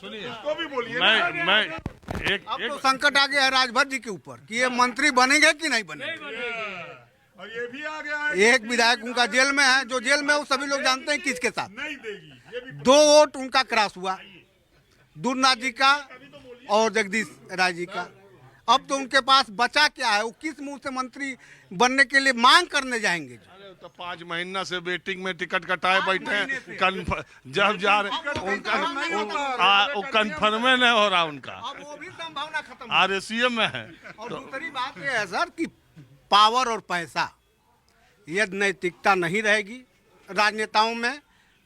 सुनिए, उसको भी बोलिए। मैं अब तो संकट आ गया है राजभर जी के ऊपर कि ये मंत्री बनेंगे कि नहीं बनेंगे। और ये भी आ गया है एक विधायक उनका जेल में है, जो जेल में है वो सभी लोग जानते हैं किसके साथ। नहीं देगी, ये भी 2 वोट उनका क्रॉस हुआ, दूरनाथ जी का और जगदीश राय जी का। अब तो उनके पास बचा क्या है, वो किस मुंह से मंत्री बनने के लिए मांग करने जाएंगे। तो 5 महीना से वेटिंग में टिकट कटाए बैठे हैं, जब जा रहे उनका कन्फर्म नहीं हो रहा उनका, अब वो भी संभावना खत्म। RSCM में है। और दूसरी बात यह है सर कि पावर और पैसा, यदि नैतिकता नहीं रहेगी राजनेताओं में,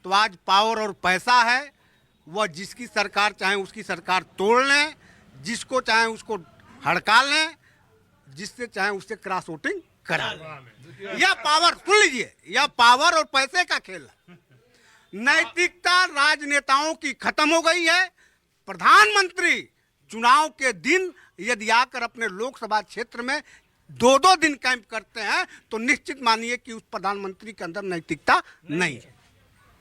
तो आज पावर और पैसा है, वह जिसकी सरकार चाहे उसकी सरकार तोड़ लें, जिसको चाहे उसको हड़का लें, जिससे चाहे उससे क्रॉस वोटिंग करा लें। यह पावर, सुन लीजिए, यह पावर और पैसे का खेल है। नैतिकता राजनेताओं की खत्म हो गई है। प्रधानमंत्री चुनाव के दिन यदि आकर अपने लोकसभा क्षेत्र में 2-2 दिन कैंप करते हैं तो निश्चित मानिए कि उस प्रधानमंत्री के अंदर नैतिकता नहीं है।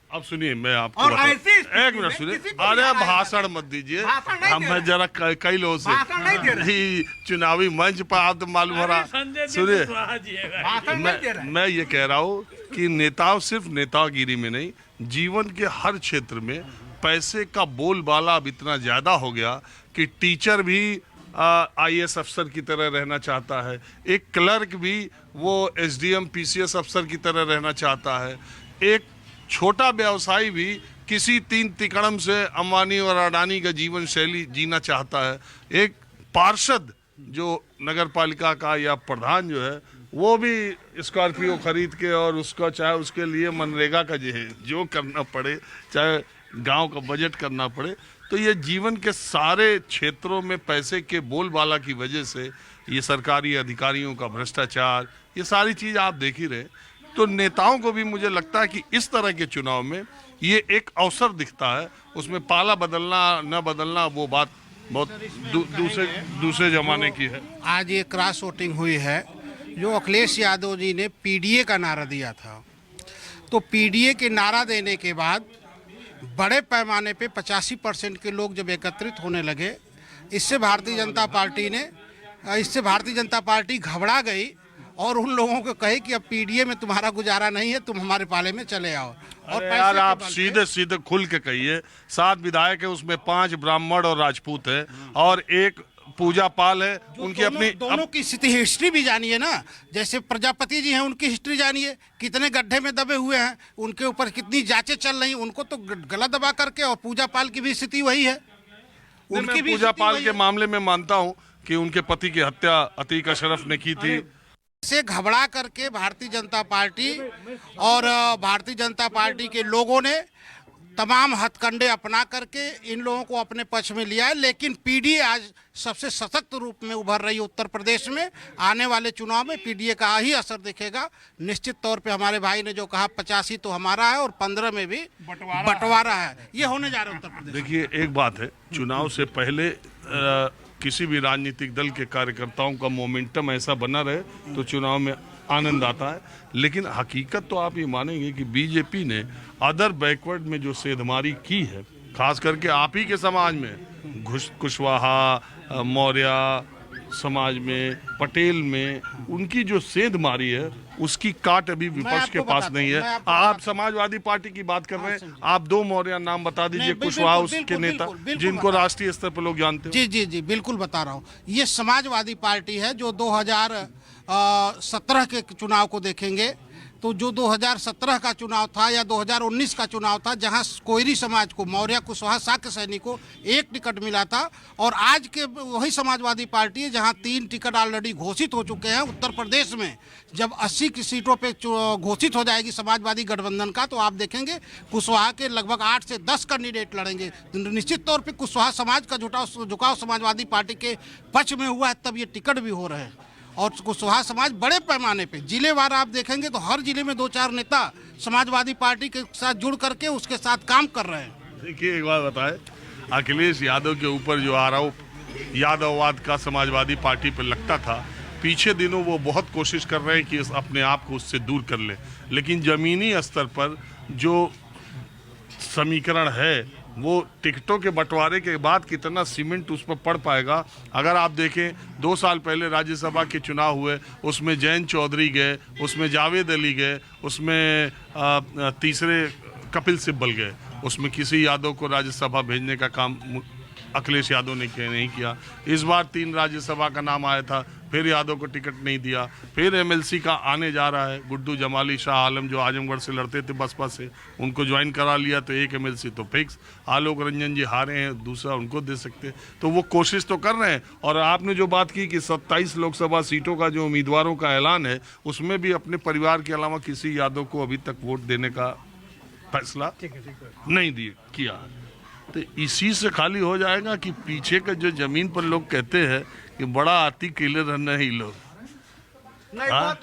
अब सुनिए, मैं आपको और बताऊं, ऐसी स्थिति एक मिनट में सुनिए। किसी को अरे भी भाषण मत दीजिए, भाषण नहीं दे मैं रहे। जरा कई लोगों से भाषण नहीं दे रहे। ही चुनावी मंच पर आप तो मालूम हो रहा। सुनिए, भाषण नहीं दे रहे। मैं ये कह रहा हूँ कि नेताओं सिर्फ नेतागिरी में नहीं, जीवन के हर क्षेत्र में पैसे का बोलबाला अब इतना ज्यादा हो गया कि टीचर भी IAS अफसर की तरह रहना चाहता है, एक क्लर्क भी वो SDM PCS अफसर की तरह रहना चाहता है, एक छोटा व्यवसायी भी किसी 3 तिकड़म से अंबानी और अडानी का जीवन शैली जीना चाहता है, एक पार्षद जो नगर पालिका का या प्रधान जो है वो भी स्कॉर्पियो खरीद के और उसका चाहे उसके लिए मनरेगा का जो करना पड़े, चाहे गांव का बजट करना पड़े, तो ये जीवन के सारे क्षेत्रों में पैसे के बोलबाला की वजह से ये सरकारी अधिकारियों का भ्रष्टाचार, ये सारी चीज आप देख ही रहे। तो नेताओं को भी मुझे लगता है कि इस तरह के चुनाव में ये एक अवसर दिखता है, उसमें पाला बदलना न बदलना वो बात बहुत दूसरे जमाने की है। आज ये क्रॉस वोटिंग हुई है, जो अखिलेश यादव जी ने PDA का नारा दिया था, तो PDA के नारा देने के बाद बड़े पैमाने पे 85% के लोग जब एकत्रित होने लगे, इससे भारतीय जनता पार्टी घबरा गई और उन लोगों को कहे कि अब PDA में तुम्हारा गुजारा नहीं है, तुम हमारे पाले में चले आओ। और यार आप सीधे सीधे खुल के कहिए, 7 विधायक है, उसमें 5 ब्राह्मण और राजपूत है और 1 पूजा पाल है, उनकी अपनी दोनों की हिस्ट्री भी जानिए ना। जैसे प्रजापति जी हैं, उनकी हिस्ट्री जानिए, कितने गड्ढे में दबे हुए हैं, उनके ऊपर कितनी जांचें चल रही, उनको तो गला दबा करके, और पूजा पाल की भी स्थिति वही है। उनकी भी पूजा पाल के मामले में मानता हूं कि उनके पति की हत्या अतीक अशरफ ने की थी। से घबरा करके भारतीय जनता पार्टी और भारतीय जनता पार्टी के लोगों ने तमाम हथकंडे अपना करके इन लोगों को अपने पक्ष में लिया है। लेकिन PDA आज सबसे सशक्त रूप में उभर रही है उत्तर प्रदेश में। आने वाले चुनाव में PDA का ही असर दिखेगा निश्चित तौर पे। हमारे भाई ने जो कहा 85 तो हमारा है और 15 में भी बंटवारा है, ये होने जा रहा है उत्तर प्रदेश। देखिए, एक बात है, चुनाव से पहले किसी भी राजनीतिक दल के कार्यकर्ताओं का मोमेंटम ऐसा बना रहे तो चुनाव में आनंद आता है। लेकिन हकीकत तो आप ये मानेंगे कि BJP ने अदर बैकवर्ड में जो सेंधमारी की है, खास करके आप ही के समाज में, कुशवाहा, मौर्य समाज में, पटेल में, उनकी जो सेंधमारी है उसकी काट अभी विपक्ष के पास नहीं है। आप समाजवादी पार्टी की बात कर रहे हैं, आप 2 मौर्य नाम बता दीजिए कुशवाहा उसके नेता जिनको राष्ट्रीय स्तर पर लोग जानते हैं। जी बिल्कुल बता रहा हूँ। ये समाजवादी पार्टी है जो 2017 के चुनाव को देखेंगे तो जो 2017 का चुनाव था या 2019 का चुनाव था, जहां कोयरी समाज को, मौर्य, कुशवाहा, शाक्य सैनी को 1 टिकट मिला था, और आज के वही समाजवादी पार्टी है जहां 3 टिकट ऑलरेडी घोषित हो चुके हैं। उत्तर प्रदेश में जब 80 की सीटों पे घोषित हो जाएगी समाजवादी गठबंधन का, तो आप देखेंगे कुशवाहा के लगभग 8 से 10 कैंडिडेट लड़ेंगे। निश्चित तौर पर कुशवाहा समाज का झुकाव समाजवादी पार्टी के पक्ष में हुआ है, तब ये टिकट भी हो रहे हैं। और कुशवाहा समाज बड़े पैमाने पे जिलेवार आप देखेंगे तो हर जिले में 2-4 नेता समाजवादी पार्टी के साथ जुड़ करके उसके साथ काम कर रहे हैं। देखिए, एक बात बताएं, अखिलेश यादव के ऊपर जो आरोप यादववाद का समाजवादी पार्टी पर लगता था, पीछे दिनों वो बहुत कोशिश कर रहे हैं कि अपने आप को उससे दूर कर ले, लेकिन जमीनी स्तर पर जो समीकरण है वो टिकटों के बंटवारे के बाद कितना सीमेंट उस पर पड़ पाएगा। अगर आप देखें 2 साल पहले राज्यसभा के चुनाव हुए, उसमें जयंत चौधरी गए, उसमें जावेद अली गए, उसमें तीसरे कपिल सिब्बल गए, उसमें किसी यादव को राज्यसभा भेजने का काम अखिलेश यादव ने नहीं किया। इस बार 3 राज्यसभा का नाम आया था, फिर यादव को टिकट नहीं दिया। फिर एमएलसी का आने जा रहा है, गुड्डू जमाली, शाह आलम जो आजमगढ़ से लड़ते थे बसपा से, उनको ज्वाइन करा लिया तो एक एमएलसी तो फिक्स। आलोक रंजन जी हारे हैं, दूसरा उनको दे सकते। तो वो कोशिश तो कर रहे हैं। और आपने जो बात की कि 27 लोकसभा सीटों का जो उम्मीदवारों का ऐलान है, उसमें भी अपने परिवार के अलावा किसी यादव को अभी तक वोट देने का फैसला नहीं किया। तो इसी से खाली हो जाएगा कि पीछे का जो जमीन पर लोग कहते हैं कि बड़ा आती किले रहना ही लोग। नहीं,